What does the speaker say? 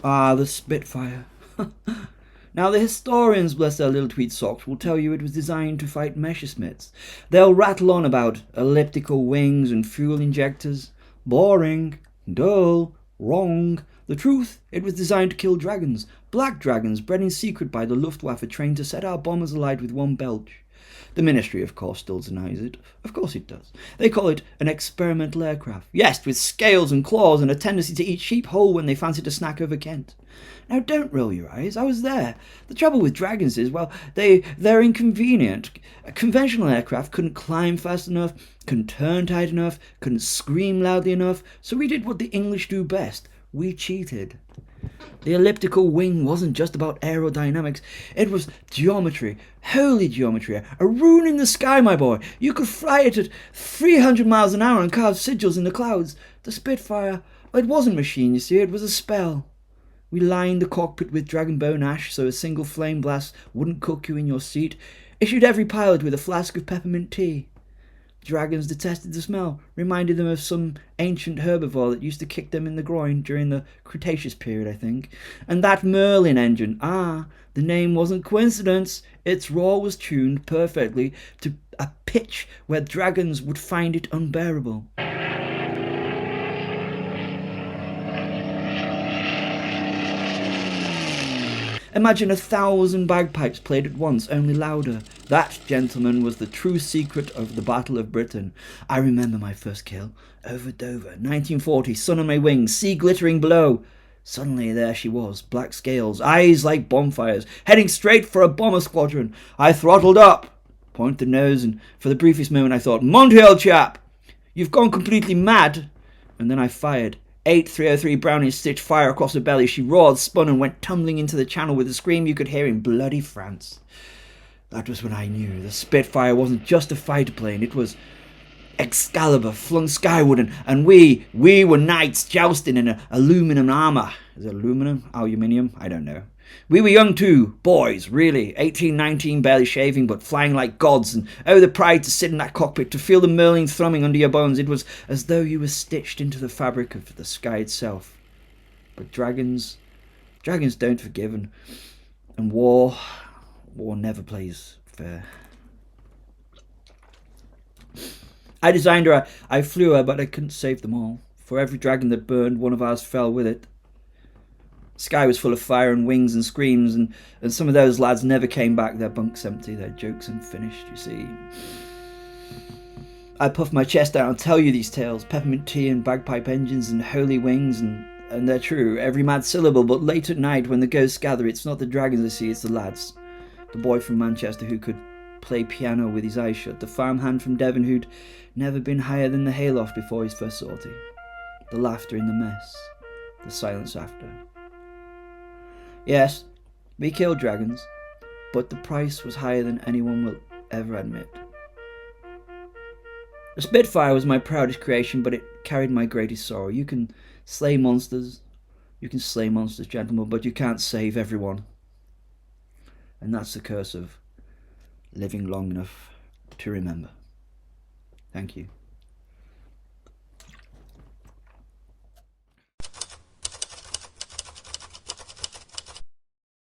Ah, the Spitfire. Now the historians, bless their little tweed socks, will tell you it was designed to fight Messerschmitts. They'll rattle on about elliptical wings and fuel injectors. Boring, dull, wrong. The truth, it was designed to kill dragons. Black dragons, bred in secret by the Luftwaffe, trained to set our bombers alight with one belch. The ministry, of course, still denies it. Of course it does. They call it an experimental aircraft. Yes, with scales and claws and a tendency to eat sheep whole when they fancy to snack over Kent. Now, don't roll your eyes. I was there. The trouble with dragons is, well, they're inconvenient. A conventional aircraft couldn't climb fast enough, couldn't turn tight enough, couldn't scream loudly enough, so we did what the English do best. We cheated. The elliptical wing wasn't just about aerodynamics, it was geometry, holy geometry, a rune in the sky, my boy. You could fly it at 300 miles an hour and carve sigils in the clouds. The Spitfire, well, it wasn't machine, you see, it was a spell. We lined the cockpit with dragon bone ash so a single flame blast wouldn't cook you in your seat, issued every pilot with a flask of peppermint tea. Dragons detested the smell, reminded them of some ancient herbivore that used to kick them in the groin during the Cretaceous period, I think. And that Merlin engine, the name wasn't coincidence. Its roar was tuned perfectly to a pitch where dragons would find it unbearable. Imagine 1,000 bagpipes played at once, only louder. That, gentlemen, was the true secret of the Battle of Britain. I remember my first kill. Over Dover, 1940, sun on my wings, sea glittering below. Suddenly there she was, black scales, eyes like bonfires, heading straight for a bomber squadron. I throttled up, pointed the nose, and for the briefest moment I thought, Monty, old chap, you've gone completely mad. And then I fired. 8-303 Browning stitched fire across her belly. She roared, spun, and went tumbling into the channel with a scream you could hear in bloody France. That was when I knew the Spitfire wasn't just a fighter plane. It was Excalibur flung skyward, and we were knights jousting in aluminum armour. Is it aluminum? Aluminium? I don't know. We were young too, boys, really, 18, 19, barely shaving, but flying like gods, and oh, the pride to sit in that cockpit, to feel the Merlin thrumming under your bones. It was as though you were stitched into the fabric of the sky itself. But dragons don't forgive, and war never plays fair. I designed her, I flew her, but I couldn't save them all. For every dragon that burned, one of ours fell with it. Sky was full of fire and wings and screams, and some of those lads never came back, their bunks empty, their jokes unfinished, you see. I puff my chest out and tell you these tales, peppermint tea and bagpipe engines and holy wings, and they're true, every mad syllable, but late at night when the ghosts gather, it's not the dragons I see, it's the lads. The boy from Manchester who could play piano with his eyes shut, the farmhand from Devon who'd never been higher than the hayloft before his first sortie, the laughter in the mess, the silence after. Yes, we killed dragons, but the price was higher than anyone will ever admit. The Spitfire was my proudest creation, but it carried my greatest sorrow. You can slay monsters, gentlemen, but you can't save everyone. And that's the curse of living long enough to remember. Thank you.